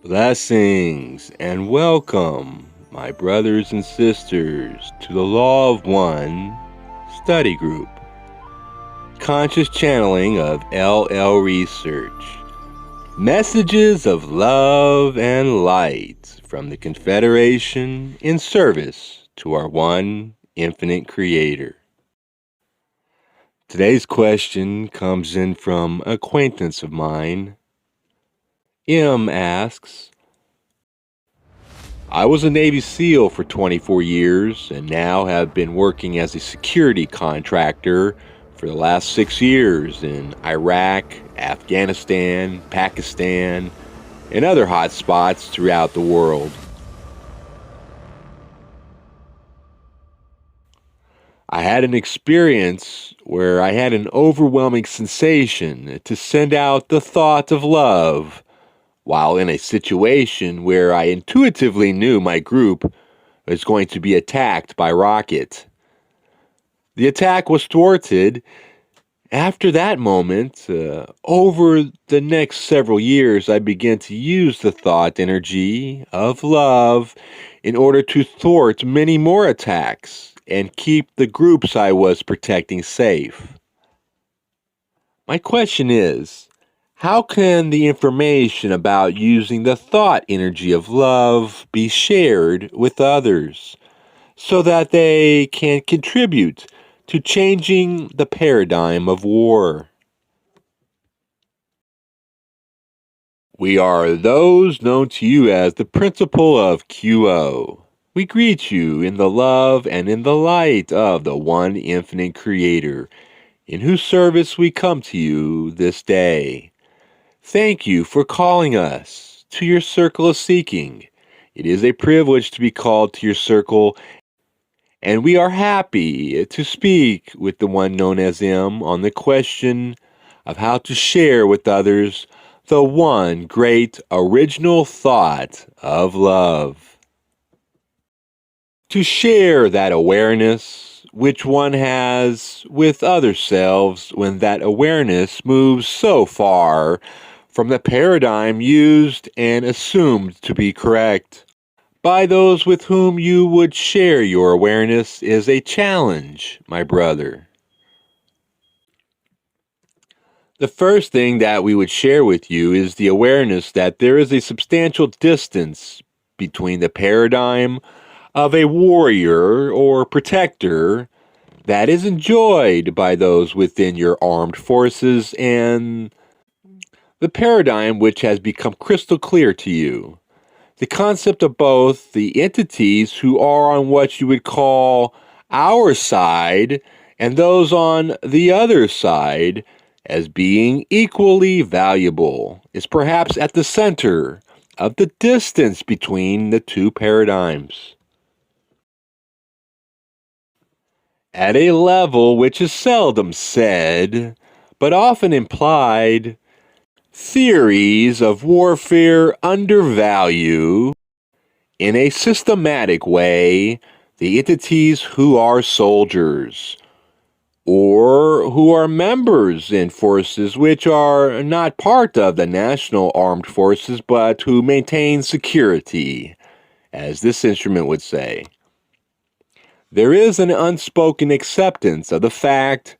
Blessings and welcome, my brothers and sisters, to the Law of One study group. Conscious channeling of LL Research. Messages of love and light from the Confederation in service to our one infinite Creator. Today's question comes in from an acquaintance of mine. M asks, I was a Navy SEAL for 24 years and now have been working as a security contractor for the last 6 years in Iraq, Afghanistan, Pakistan, and other hot spots throughout the world. I had an experience where I had an overwhelming sensation to send out the thought of love, while in a situation where I intuitively knew my group was going to be attacked by rocket. The attack was thwarted. After that moment, over the next several years, I began to use the thought energy of love in order to thwart many more attacks and keep the groups I was protecting safe. My question is, how can the information about using the thought energy of love be shared with others so that they can contribute to changing the paradigm of war? We are those known to you as the principle of QO. We greet you in the love and in the light of the one infinite Creator, in whose service we come to you this day. Thank you for calling us to your circle of seeking. It is a privilege to be called to your circle, and we are happy to speak with the one known as M on the question of how to share with others the one great original thought of love. To share that awareness which one has with other selves when that awareness moves so far from the paradigm used and assumed to be correct by those with whom you would share your awareness is a challenge, my brother. The first thing that we would share with you is the awareness that there is a substantial distance between the paradigm of a warrior or protector that is enjoyed by those within your armed forces and the paradigm which has become crystal clear to you. The concept of both the entities who are on what you would call our side and those on the other side as being equally valuable is perhaps at the center of the distance between the two paradigms. At a level which is seldom said, but often implied, theories of warfare undervalue, in a systematic way, the entities who are soldiers, or who are members in forces which are not part of the national armed forces, but who maintain security, as this instrument would say. There is an unspoken acceptance of the fact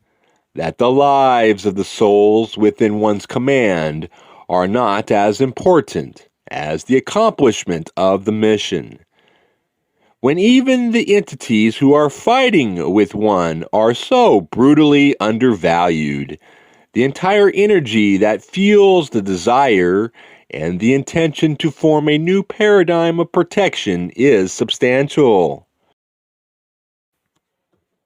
that the lives of the souls within one's command are not as important as the accomplishment of the mission. When even the entities who are fighting with one are so brutally undervalued, the entire energy that fuels the desire and the intention to form a new paradigm of protection is substantial.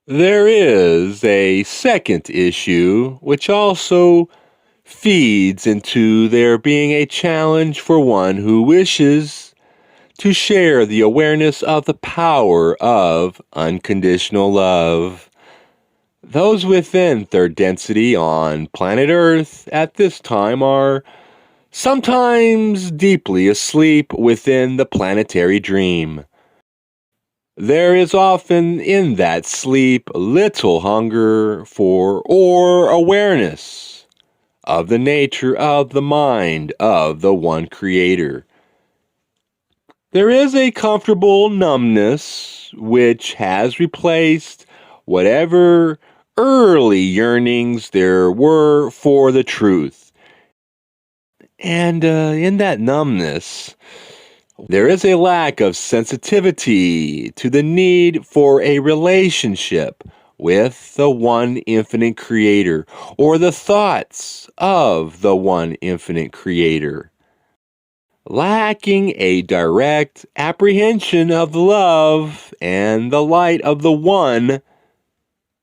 There is a second issue which also feeds into there being a challenge for one who wishes to share the awareness of the power of unconditional love. Those within third density on planet Earth at this time are sometimes deeply asleep within the planetary dream. There is often in that sleep little hunger for or awareness of the nature of the mind of the one Creator, There is a comfortable numbness which has replaced whatever early yearnings there were for the truth. And in that numbness, there is a lack of sensitivity to the need for a relationship with the one infinite creator or the thoughts of the one infinite creator. Lacking a direct apprehension of love and the light of the one,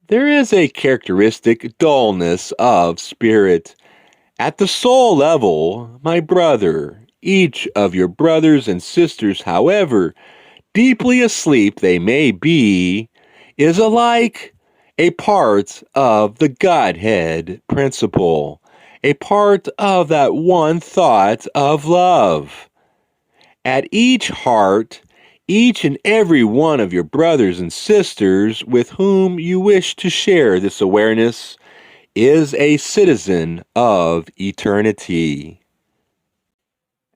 there is a characteristic dullness of spirit. At the soul level, my brother, each of your brothers and sisters, however deeply asleep they may be, is alike a part of the Godhead principle, a part of that one thought of love. At each heart, each and every one of your brothers and sisters with whom you wish to share this awareness is a citizen of eternity.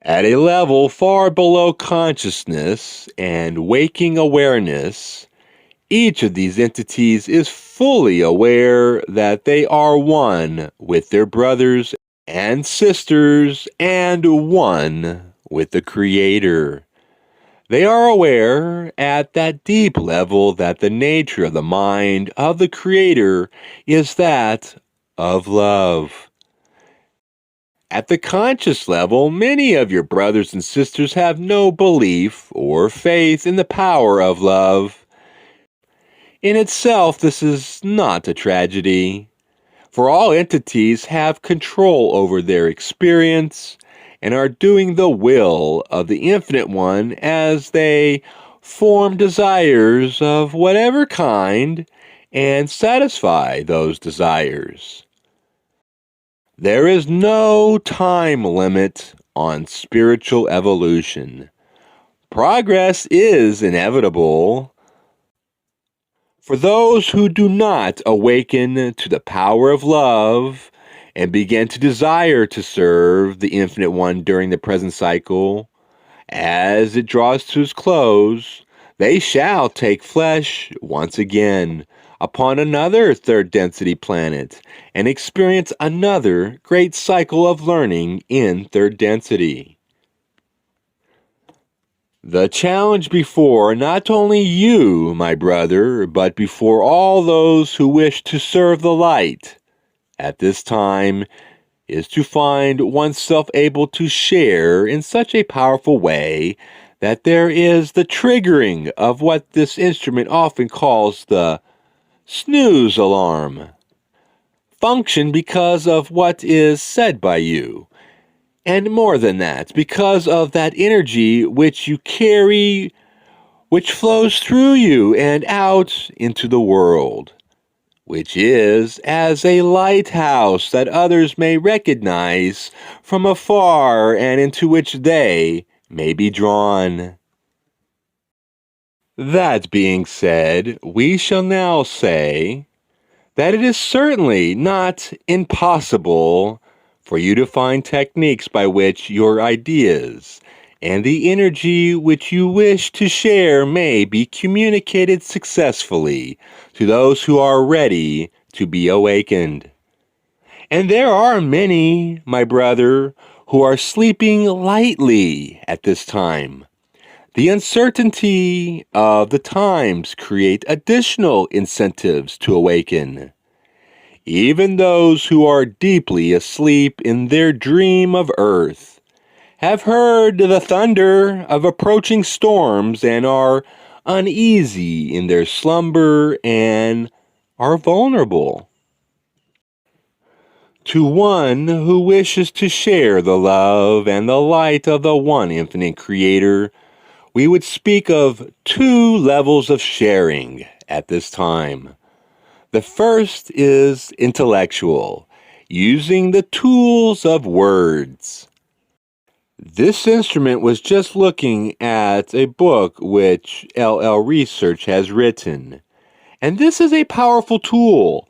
At a level far below consciousness and waking awareness, each of these entities is fully aware that they are one with their brothers and sisters and one with the Creator. They are aware at that deep level that the nature of the mind of the Creator is that of love. At the conscious level, many of your brothers and sisters have no belief or faith in the power of love. In itself, this is not a tragedy, for all entities have control over their experience and are doing the will of the Infinite One as they form desires of whatever kind and satisfy those desires. There is no time limit on spiritual evolution. Progress is inevitable. For those who do not awaken to the power of love and begin to desire to serve the Infinite One during the present cycle, as it draws to its close, they shall take flesh once again upon another third density planet and experience another great cycle of learning in third density. The challenge before not only you, my brother, but before all those who wish to serve the light at this time is to find oneself able to share in such a powerful way that there is the triggering of what this instrument often calls the snooze alarm. Function because of what is said by you. And more than that, because of that energy which you carry, which flows through you and out into the world, which is as a lighthouse that others may recognize from afar and into which they may be drawn. That being said, we shall now say that it is certainly not impossible for you to find techniques by which your ideas and the energy which you wish to share may be communicated successfully to those who are ready to be awakened. And there are many, my brother, who are sleeping lightly at this time. The uncertainty of the times create additional incentives to awaken. Even those who are deeply asleep in their dream of earth have heard the thunder of approaching storms and are uneasy in their slumber and are vulnerable. To one who wishes to share the love and the light of the one infinite Creator, we would speak of two levels of sharing at this time. The first is intellectual, using the tools of words. This instrument was just looking at a book which LL Research has written, and this is a powerful tool,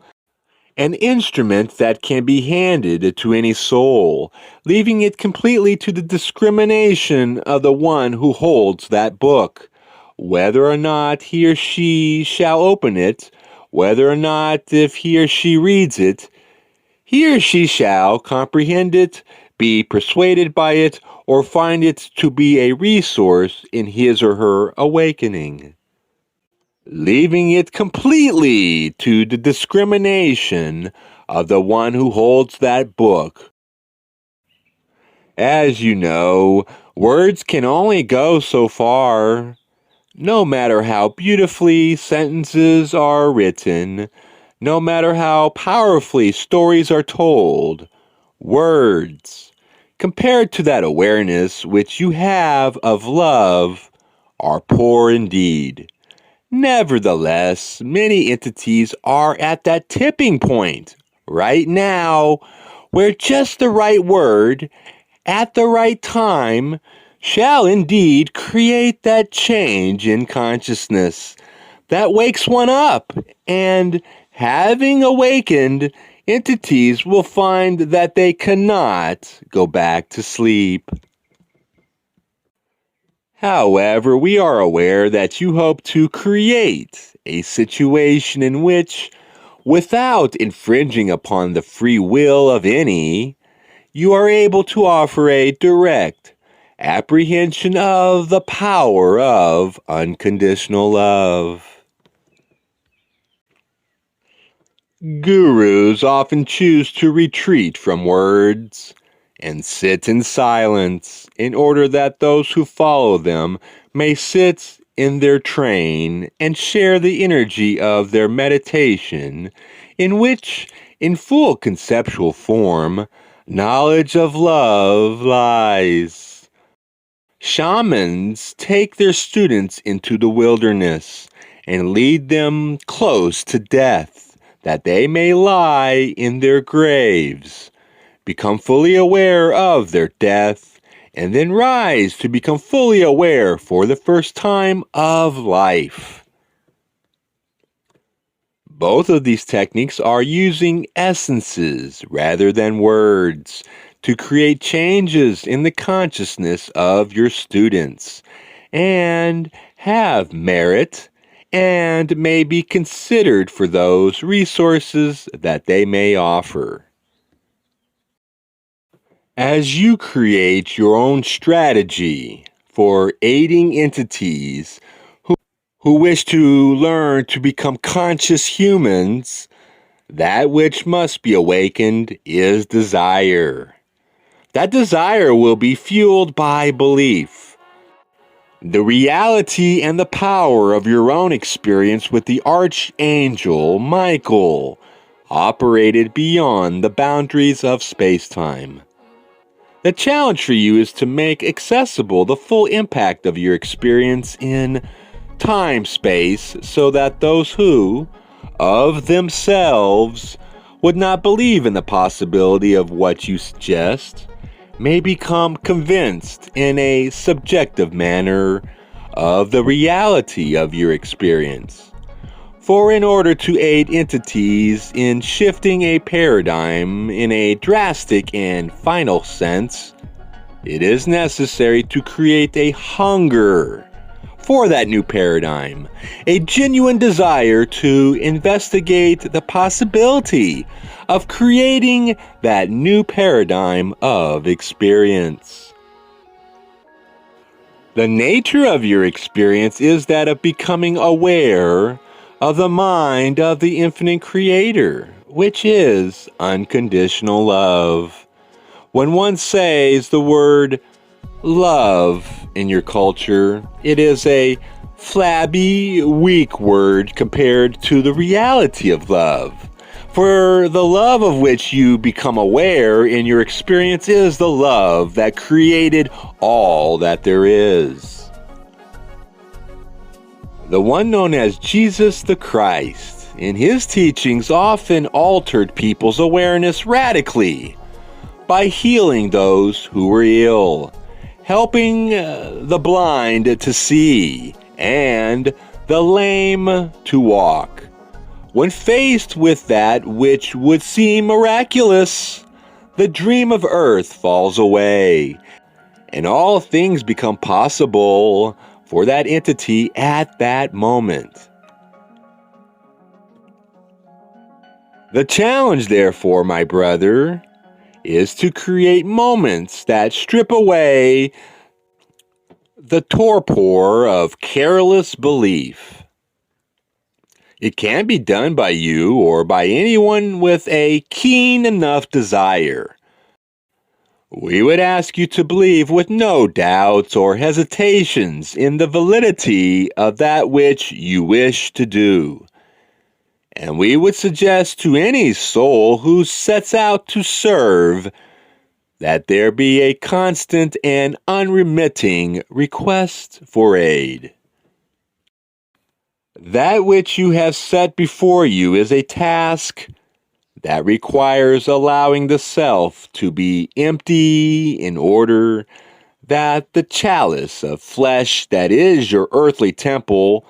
an instrument that can be handed to any soul, leaving it completely to the discrimination of the one who holds that book, whether or not he or she shall open it, whether or not if he or she reads it, he or she shall comprehend it, be persuaded by it, or find it to be a resource in his or her awakening, leaving it completely to the discrimination of the one who holds that book. As you know, words can only go so far. No matter how beautifully sentences are written, no matter how powerfully stories are told, words, compared to that awareness which you have of love, are poor indeed. Nevertheless, many entities are at that tipping point right now where just the right word at the right time shall indeed create that change in consciousness that wakes one up, and having awakened, entities will find that they cannot go back to sleep. However, we are aware that you hope to create a situation in which, without infringing upon the free will of any, you are able to offer a direct apprehension of the power of unconditional love. Gurus often choose to retreat from words and sit in silence in order that those who follow them may sit in their train and share the energy of their meditation, in which, in full conceptual form, knowledge of love lies. Shamans take their students into the wilderness and lead them close to death, that they may lie in their graves, become fully aware of their death, and then rise to become fully aware for the first time of life. Both of these techniques are using essences rather than words to create changes in the consciousness of your students, and have merit and may be considered for those resources that they may offer. As you create your own strategy for aiding entities who wish to learn to become conscious humans, that which must be awakened is desire. That desire will be fueled by belief. The reality and the power of your own experience with the Archangel Michael operated beyond the boundaries of space-time. The challenge for you is to make accessible the full impact of your experience in time-space so that those who, of themselves, would not believe in the possibility of what you suggest may become convinced in a subjective manner of the reality of your experience. For in order to aid entities in shifting a paradigm in a drastic and final sense, it is necessary to create a hunger for that new paradigm, a genuine desire to investigate the possibility of creating that new paradigm of experience. The nature of your experience is that of becoming aware of the mind of the infinite creator, which is unconditional love. When one says the word love in your culture, it is a flabby, weak word compared to the reality of love. For the love of which you become aware in your experience is the love that created all that there is. The one known as Jesus the Christ, in his teachings, often altered people's awareness radically by healing those who were ill, helping the blind to see, and the lame to walk, When faced with that which would seem miraculous, the dream of earth falls away, and all things become possible for that entity at that moment. The challenge, therefore, my brother, is to create moments that strip away the torpor of careless belief. It can be done by you or by anyone with a keen enough desire. We would ask you to believe with no doubts or hesitations in the validity of that which you wish to do. And we would suggest to any soul who sets out to serve that there be a constant and unremitting request for aid. That which you have set before you is a task that requires allowing the self to be empty in order that the chalice of flesh that is your earthly temple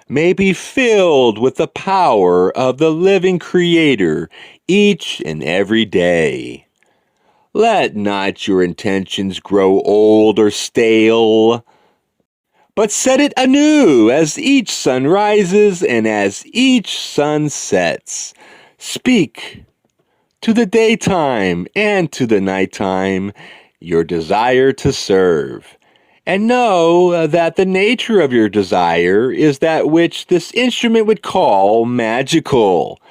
may be filled with the power of the living Creator each and every day. Let not your intentions grow old or stale, but set it anew as each sun rises and as each sun sets. Speak to the daytime and to the nighttime your desire to serve. And know that the nature of your desire is that which this instrument would call magical,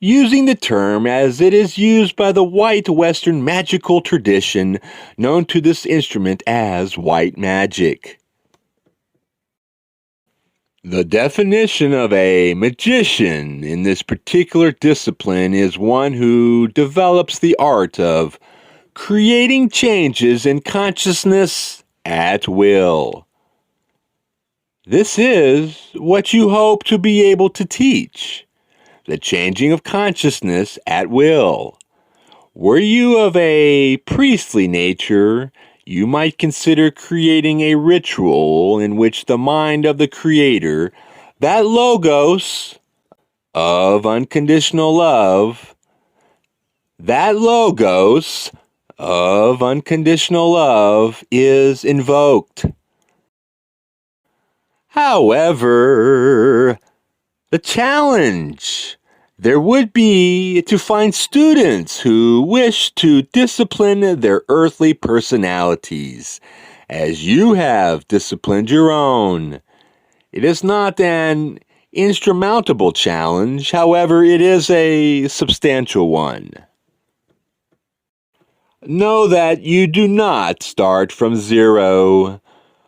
using the term as it is used by the white Western magical tradition known to this instrument as white magic. The definition of a magician in this particular discipline is one who develops the art of creating changes in consciousness at will. This is what you hope to be able to teach, the changing of consciousness at will. Were you of a priestly nature, you might consider creating a ritual in which the mind of the Creator, that logos of unconditional love, is invoked. However, the challenge there would be to find students who wish to discipline their earthly personalities, as you have disciplined your own. It is not an insurmountable challenge, however, it is a substantial one. Know that you do not start from zero.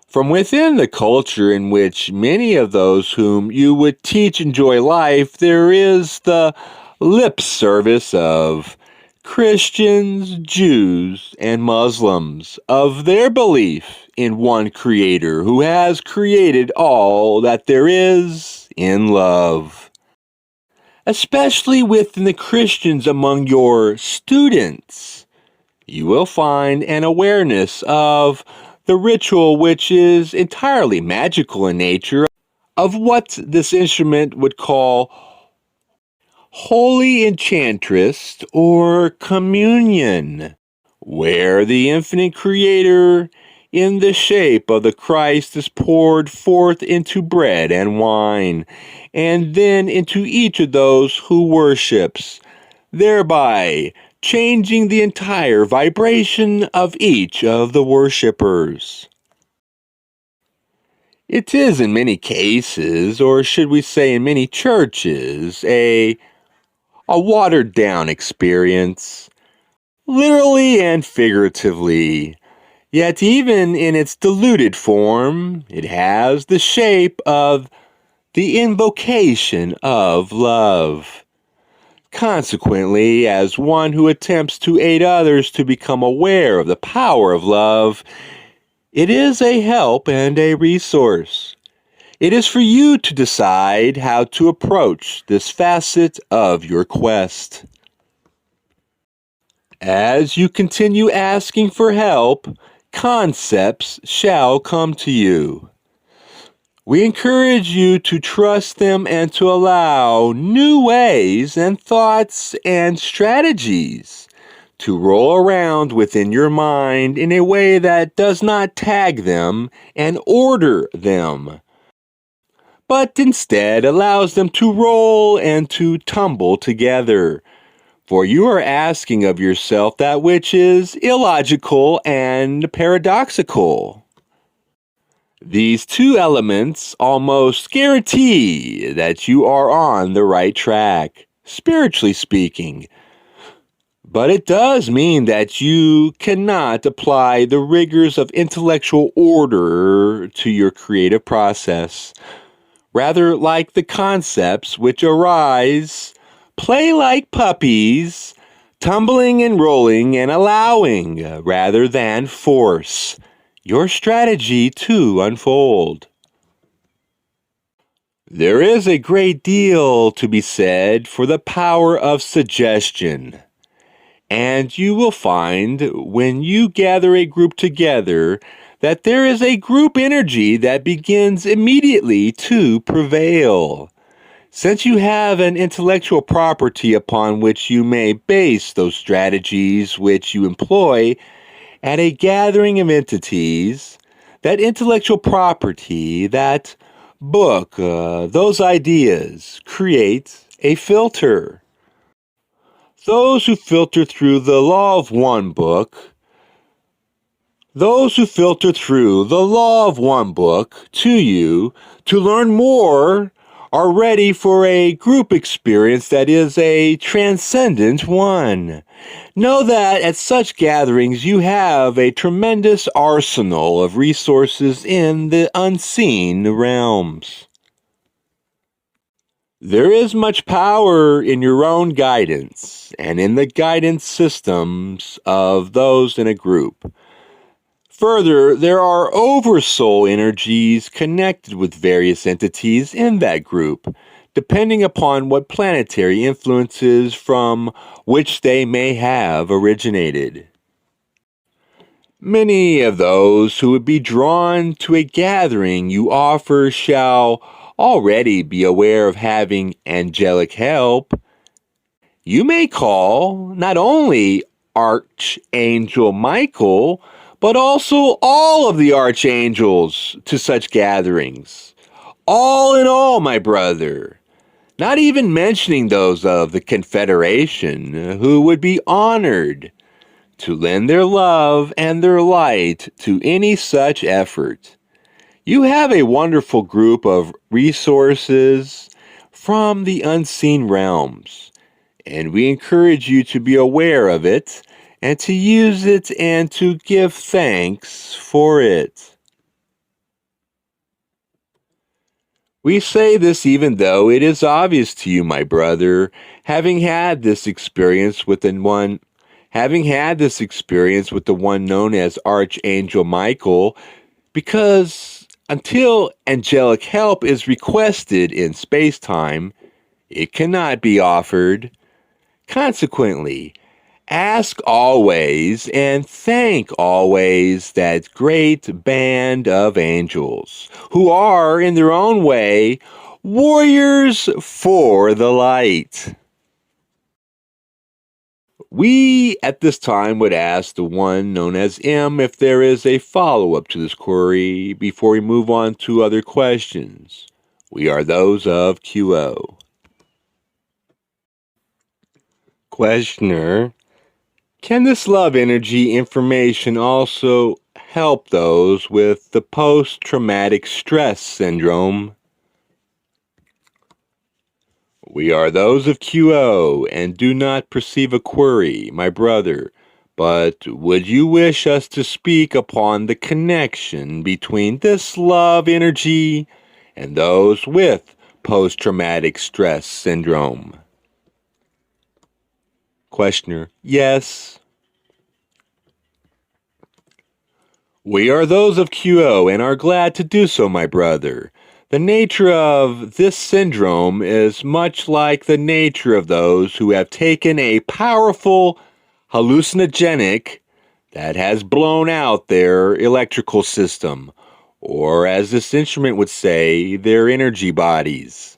From within the culture in which many of those whom you would teach enjoy life, there is the lip service of Christians, Jews, and Muslims of their belief in one Creator who has created all that there is in love. Especially within the Christians among your students, you will find an awareness of the ritual, which is entirely magical in nature, of what this instrument would call holy enchantress or communion, where the infinite Creator in the shape of the Christ is poured forth into bread and wine, and then into each of those who worships, thereby changing the entire vibration of each of the worshippers. It is in many cases, or should we say in many churches, a watered down experience, literally and figuratively. Yet even in its diluted form, it has the shape of the invocation of love. Consequently, as one who attempts to aid others to become aware of the power of love, it is a help and a resource. It is for you to decide how to approach this facet of your quest. As you continue asking for help, concepts shall come to you. We encourage you to trust them and to allow new ways and thoughts and strategies to roll around within your mind in a way that does not tag them and order them, but instead allows them to roll and to tumble together. For you are asking of yourself that which is illogical and paradoxical. These two elements almost guarantee that you are on the right track, spiritually speaking. But it does mean that you cannot apply the rigors of intellectual order to your creative process. Rather, like the concepts which arise, play like puppies, tumbling and rolling and allowing rather than force your strategy to unfold. There is a great deal to be said for the power of suggestion, and you will find when you gather a group together that there is a group energy that begins immediately to prevail. Since you have an intellectual property upon which you may base those strategies which you employ at a gathering of entities, that intellectual property, that book, those ideas create a filter. Those who filter through the law of one book, those who filter through the law of one book to you to learn more are ready for a group experience that is a transcendent one. Know that at such gatherings you have a tremendous arsenal of resources in the unseen realms. There is much power in your own guidance and in the guidance systems of those in a group. Further, there are oversoul energies connected with various entities in that group, depending upon what planetary influences from which they may have originated. Many of those who would be drawn to a gathering you offer shall already be aware of having angelic help. You may call not only Archangel Michael, but also all of the archangels to such gatherings. All in all, my brother. Not even mentioning those of the Confederation, who would be honored to lend their love and their light to any such effort. You have a wonderful group of resources from the unseen realms, and we encourage you to be aware of it and to use it and to give thanks for it. We say this even though it is obvious to you, my brother, having had this experience with the one known as Archangel Michael, because until angelic help is requested in space-time, it cannot be offered. Consequently, ask always and thank always that great band of angels who are, in their own way, warriors for the light. We, at this time, would ask the one known as M if there is a follow-up to this query before we move on to other questions. We are those of QO. Questioner: can this love energy information also help those with the post-traumatic stress syndrome? We are those of QO and do not perceive a query, my brother, but would you wish us to speak upon the connection between this love energy and those with post-traumatic stress syndrome? Questioner: yes. We are those of QO and are glad to do so, my brother. The nature of this syndrome is much like the nature of those who have taken a powerful hallucinogenic that has blown out their electrical system, or as this instrument would say, their energy bodies.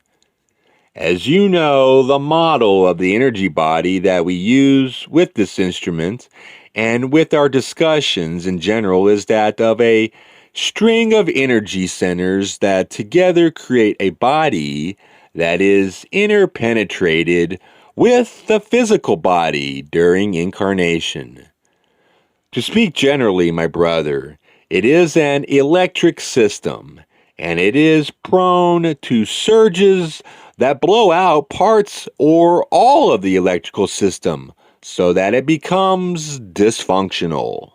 As you know, the model of the energy body that we use with this instrument and with our discussions in general is that of a string of energy centers that together create a body that is interpenetrated with the physical body during incarnation. To speak generally, my brother, it is an electric system, and it is prone to surges that blow out parts or all of the electrical system so that it becomes dysfunctional.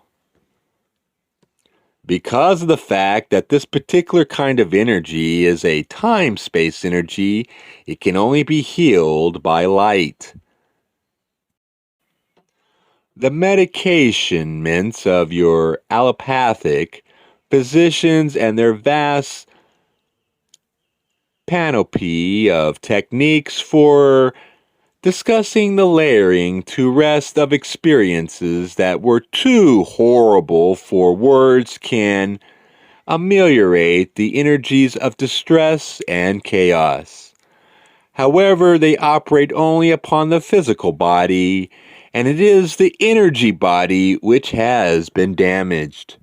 Because of the fact that this particular kind of energy is a time-space energy, it can only be healed by light. The medications of your allopathic physicians and their vast panoply of techniques for discussing the layering to rest of experiences that were too horrible for words can ameliorate the energies of distress and chaos. However, they operate only upon the physical body, and it is the energy body which has been damaged.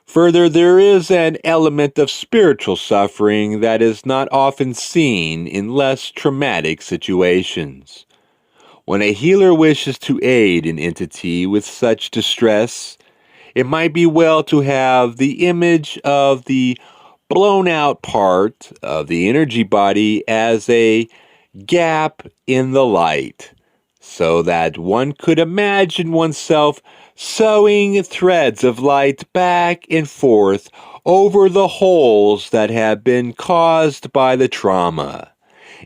Further, there is an element of spiritual suffering that is not often seen in less traumatic situations. When a healer wishes to aid an entity with such distress, it might be well to have the image of the blown out part of the energy body as a gap in the light, so that one could imagine oneself sewing threads of light back and forth over the holes that have been caused by the trauma,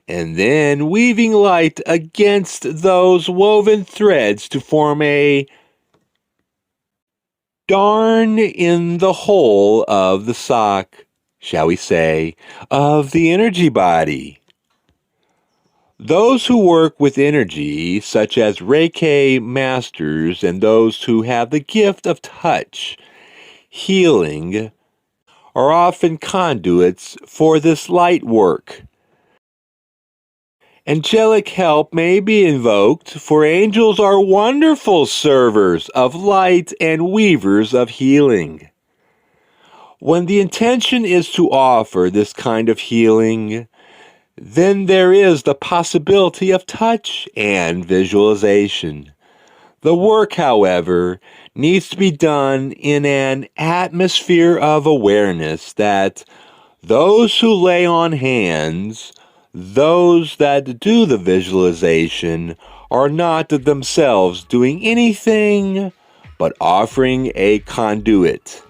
and then weaving light against those woven threads to form a darn in the hole of the sock, shall we say, of the energy body. Those who work with energy, such as Reiki masters and those who have the gift of touch, healing, are often conduits for this light work. Angelic help may be invoked, for angels are wonderful servers of light and weavers of healing. When the intention is to offer this kind of healing, then there is the possibility of touch and visualization. The work, however, needs to be done in an atmosphere of awareness that those who lay on hands, those that do the visualization, are not themselves doing anything but offering a conduit,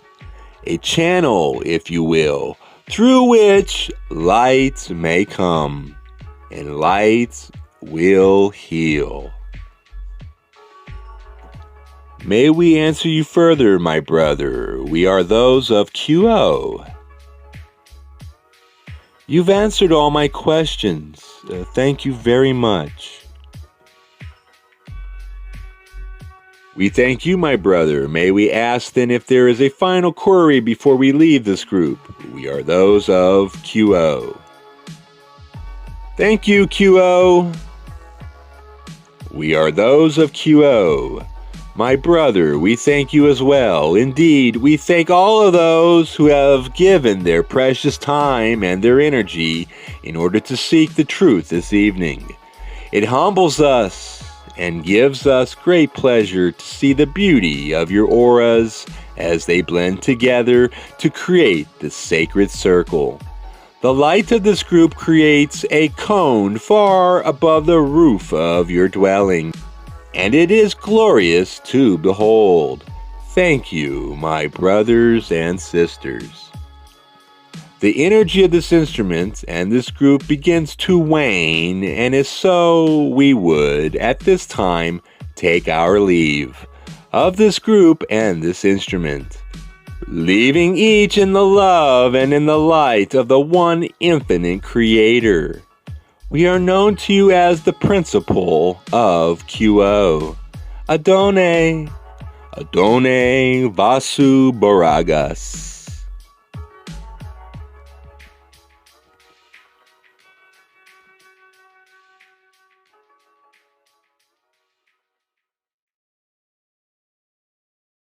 a channel, if you will, through which light may come, and light will heal. May we answer you further, my brother. We are those of QO. You've answered all my questions. Thank you very much. We thank you, my brother. May we ask then if there is a final query before we leave this group. We are those of QO. Thank you, QO. We are those of QO. My brother, we thank you as well. Indeed, we thank all of those who have given their precious time and their energy in order to seek the truth this evening. It humbles us and gives us great pleasure to see the beauty of your auras as they blend together to create the sacred circle. The light of this group creates a cone far above the roof of your dwelling, and it is glorious to behold. Thank you, my brothers and sisters. The energy of this instrument and this group begins to wane, and as so we would, at this time, take our leave of this group and this instrument, leaving each in the love and in the light of the one infinite Creator. We are known to you as the principle of QO. Adone, Adone Vasu Baragas.